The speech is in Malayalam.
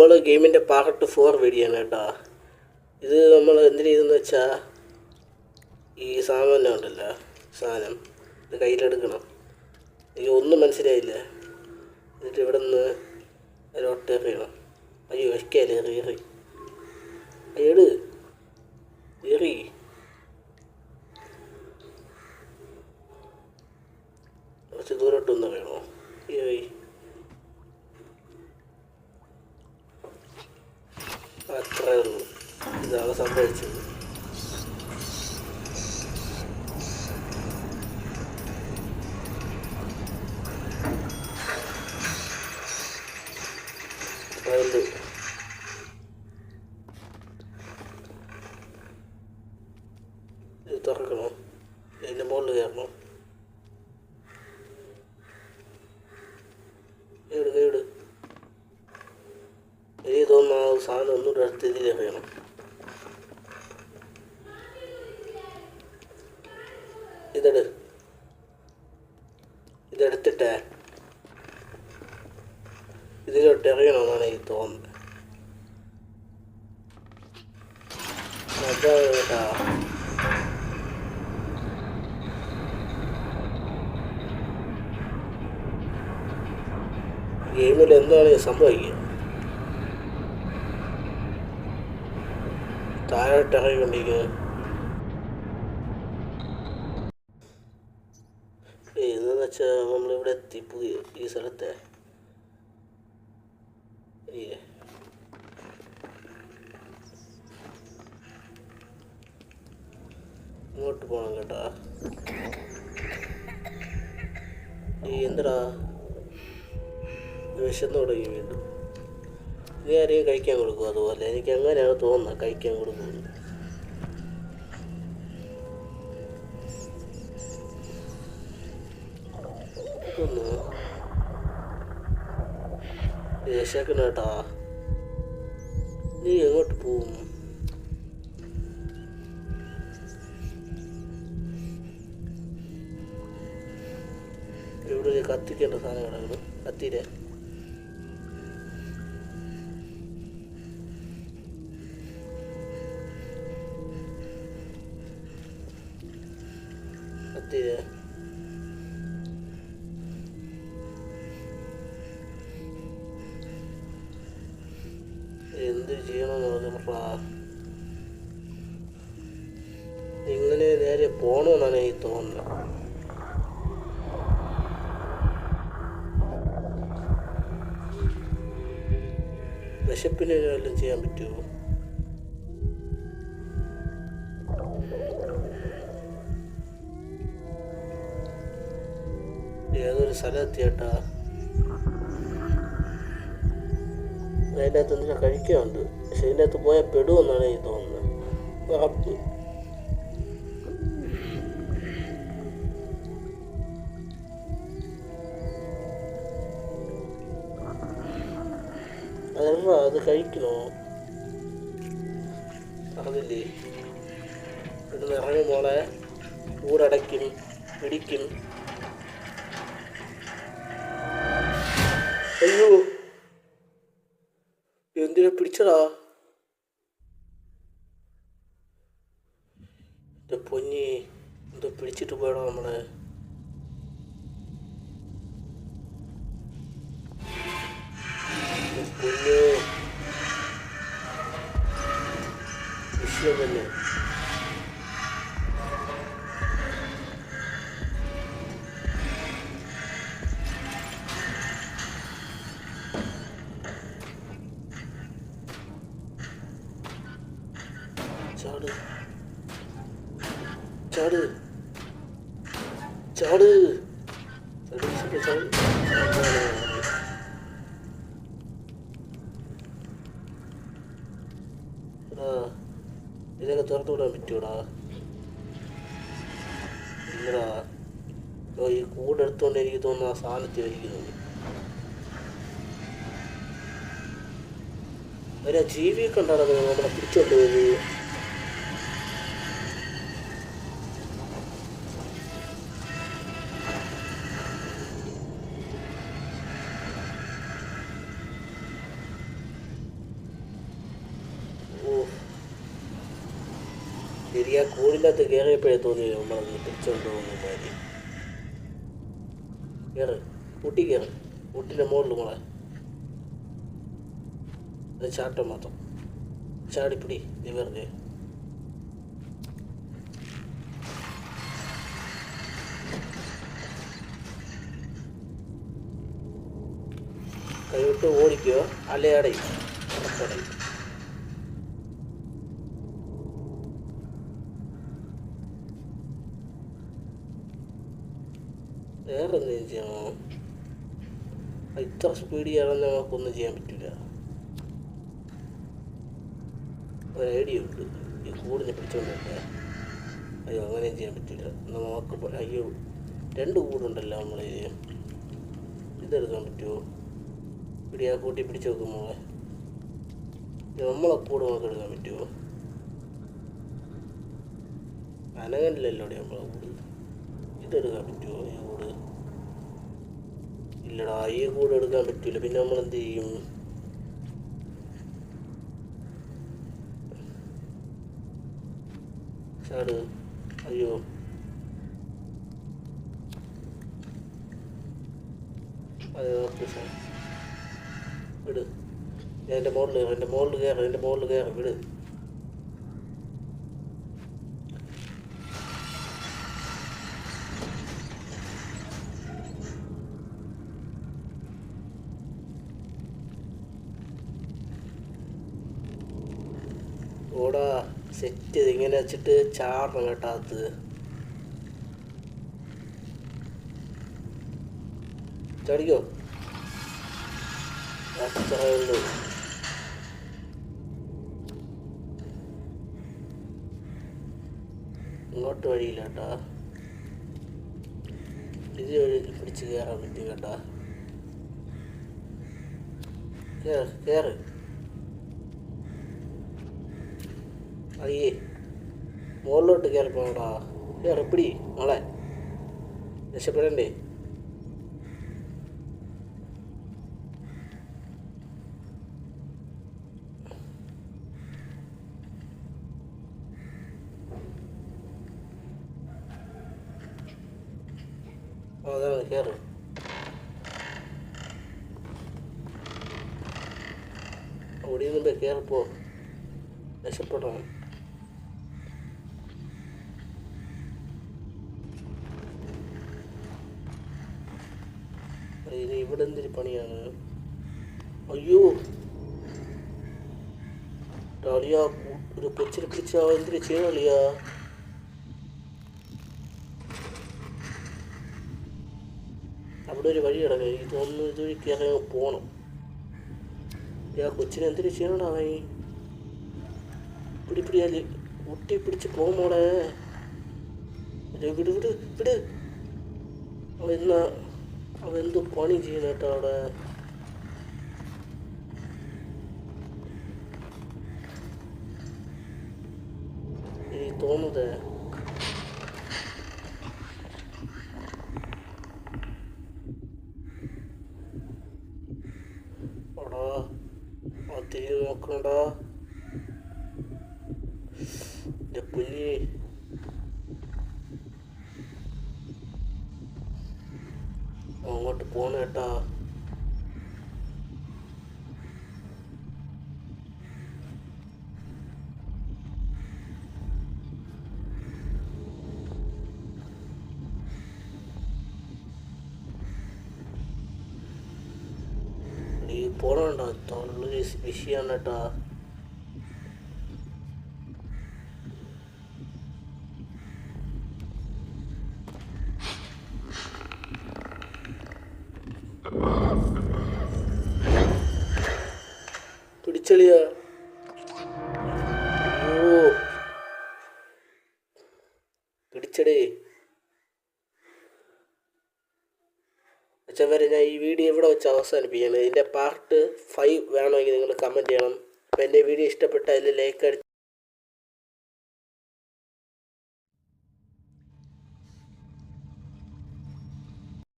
നമ്മൾ ഗെയിമിൻ്റെ പാർട്ട് 4 വീഡിയോ ആണ് കേട്ടോ. ഇത് നമ്മൾ എന്തിനു ചെയ്തെന്ന് വെച്ചാൽ ഈ സാധനം ഉണ്ടല്ലോ, സാധനം ഇത് കയ്യിലെടുക്കണം. എനിക്ക് ഒന്നും മനസ്സിലായില്ല. എന്നിട്ട് ഇവിടെ നിന്ന് അതിലോട്ട് എറിയണം. അയ്യോ വയ്ക്കാല്ലേ, ഏറി അയ്യട് ഏറി. കുറച്ച് ദൂരോട്ടൊന്നും വേണോ? ഏറി അത്രേ ഉള്ളൂ. ഇതാണ് സംഭവിച്ചത്. ഇത് തുറക്കണോ? അതിൻ്റെ മുകളിൽ കയറണോ? കേട് എനിക്ക് തോന്നുന്നു ആ സാധനം ഒന്നുകൂടെ അടുത്ത് ഇതിൽ എറിയണം. ഇതെടുത്തിട്ടേ ഇതിലോട്ട് എറിയണമെന്നാണ് എനിക്ക് തോന്നുന്നത്. അതാണ് കേട്ടാ. ഗെയിമിൽ എന്താണ് സംഭവിക്കുക? താഴോട്ട് ഇറങ്ങിക്കൊണ്ടിരിക്കുന്നത്. ഇതെന്ന് വെച്ചാൽ നമ്മളിവിടെ എത്തി, പുതിയ ഈ സ്ഥലത്തെ. ഇങ്ങോട്ട് പോകണം കേട്ടാ. എന്തടാ വിശന്ന് തുടങ്ങി വീണ്ടും. നീ ആരെയും കഴിക്കാൻ കൊടുക്കും? അതുപോലെ എനിക്ക് അങ്ങനെയാണ് തോന്നുന്നത്, കഴിക്കാൻ കൊടുക്കുന്നത്. ഒന്ന് വിശക്കണ കേട്ടാ. നീ എങ്ങോട്ട് പോവും? ഇവിടെ ഒരു കത്തിക്കേണ്ട സാധനം കിടക്കുന്നു. കത്തിയില്ലേ? കത്തിയില്ലേ? എന്ത് ചെയ്യണമെന്ന് പറഞ്ഞാ ഇങ്ങനെ നേരെ പോണമെന്നാണ് എനിക്ക് തോന്നുന്നത്. വിശപ്പിന് വല്ലതും ചെയ്യാൻ പറ്റുമോ? ഏതൊരു സ്ഥലത്തെത്തിയേട്ടാ. അതിൻ്റെ അകത്ത് എന്തിനാ കഴിക്കാനുണ്ട്, പക്ഷെ അതിൻ്റെ അകത്ത് പോയാൽ പെടുമെന്നാണ് എനിക്ക് തോന്നുന്നത്. ഉറപ്പ്. അതല്ല, അത് കഴിക്കണോ? അറിഞ്ഞില്ലേ? ഇവിടുന്ന് ഇറങ്ങി മോളെ, കൂടടയ്ക്കും പിടിക്കും. അയ്യോ എന്തിനാ പിടിച്ചടാ? എൻ്റെ പൊന്നി, എന്തോ പിടിച്ചിട്ട് പോയടാ നമ്മളെ. പൊന്നു വിഷയം തന്നെ. ചാട് ചാട് ചാട് ചാട്. ഇതൊക്കെ തുറന്നു വിടാൻ പറ്റൂടാ? ഇല്ലടാ. ഈ കൂടെടുത്തോണ്ട് എനിക്ക് തോന്നുന്നു ആ സാധനത്തിൽ വരിക്കുന്നത്. ഒരു ജീവിയൊക്കെ ഉണ്ടാകുന്നത് നമ്മളെ പിടിച്ചോണ്ട് പോയത്. ഈ ആ കൂടിൻ്റെ അകത്ത് കയറിയപ്പോഴേ തോന്നിയില്ല നമ്മളത് തിരിച്ചുകൊണ്ട് പോകുന്നമാതിരി. കയറ്, കൂട്ടി കയറ്, കൂട്ടിൻ്റെ മുകളിൽ മോളെ. അത് ചാട്ടം മാത്രം, ചാടിപ്പിടി നീ വെറുതെ. കൈവിട്ട് ഓടിക്കോ, അല്ലേ അടയും. വേറെ എന്തെങ്കിലും ചെയ്യണോ? ഇത്ര സ്പീഡ് ചെയ്യാണെന്ന് നമുക്കൊന്നും ചെയ്യാൻ പറ്റില്ല. ഒരു ഐഡിയ ഉണ്ട്, ഈ കൂടിനെ പിടിച്ചോണ്ടല്ലേ. അയ്യോ അങ്ങനെയും ചെയ്യാൻ പറ്റില്ല. നമുക്ക് അയ്യോ 2 കൂടുണ്ടല്ലോ നമ്മൾ. ഇതെടുക്കാൻ പറ്റുമോ? പിടിയാ കൂട്ടി പിടിച്ച് നോക്കുമ്പോൾ നമ്മളെ കൂട് നമുക്ക് എടുക്കാൻ പറ്റുമോ? അനങ്ങനില്ലല്ലോ നമ്മളെ കൂട്. ഇതെടുക്കാൻ പറ്റുമോ ഈ കൂട്? ഇല്ലടാ, ഈ കൂട് എടുക്കാൻ പറ്റില്ല. പിന്നെ നമ്മൾ എന്ത് ചെയ്യും? ചാട്. അയ്യോ അത് വിട്. എൻ്റെ മുകളിൽ കയറി, എൻ്റെ മുകളിൽ കയറി, എൻ്റെ മുകളിൽ കയറി വിട്. ഓടാ സെറ്റ് ചെയ്ത് ഇങ്ങനെ വെച്ചിട്ട് ചാടണം കേട്ടാത്ത്. ചടിക്കോ, അത്രേ ഉള്ളൂ. ഇങ്ങോട്ട് വഴിയില്ല കേട്ടാ, ഇത് വഴി പിടിച്ച് കയറാൻ പറ്റും കേട്ടാ. കയറ്. അയ്യേ മുകളിലോട്ട് കയറി പോകടാ. കയറിപ്പിടി മോളെ, രക്ഷപ്പെടണ്ടേ. അതാണ് കയറ്. ഓടിയുന്നുണ്ട്, കയറിപ്പോ, രക്ഷപ്പെടണം. ഇനി ഇവിടെ എന്തൊരു പണിയാണ്? അയ്യോ കളിയാ, ഒരു കൊച്ചിനെ പിടിച്ചാ എന്തിനു ചെയ്യണില്ല. അവിടെ ഒരു വഴി കിടക്കുക, ഇതൊന്നും ഇതുവഴി കയറി പോകണം. ആ കൊച്ചിനെ എന്തിനു ചെയ്യണടാ അവൻ? പിടിപ്പിടിയാല് കുട്ടി പിടിച്ച് പോകുമ്പോളെ. വിട് വിട് വിട്. അവൻ എന്തോ പണി ചെയ്യുന്ന കേട്ടോ അവിടെ. ഈ തോന്നുന്നത് അടാ തിരിഞ്ഞ് നോക്കണടാ എൻ്റെ കുഞ്ഞി. അങ്ങോട്ട് പോണ കേട്ടാ. നീ പോണണ്ട, തൊള്ള വിഷയാണ് കേട്ടാ. പിടിച്ചളിയാ. അയ്യോ പിടിച്ചടേ. അച്ഛൻ വരെ ഞാൻ ഈ വീഡിയോ ഇവിടെ വെച്ച് അവസാനിപ്പിക്കുകയാണ്. ഇതിൻ്റെ പാർട്ട് 5 വേണമെങ്കിൽ നിങ്ങൾ കമൻറ്റ് ചെയ്യണം. അപ്പോൾ എൻ്റെ വീഡിയോ ഇഷ്ടപ്പെട്ടാൽ ലൈക്ക് അടിച്ച്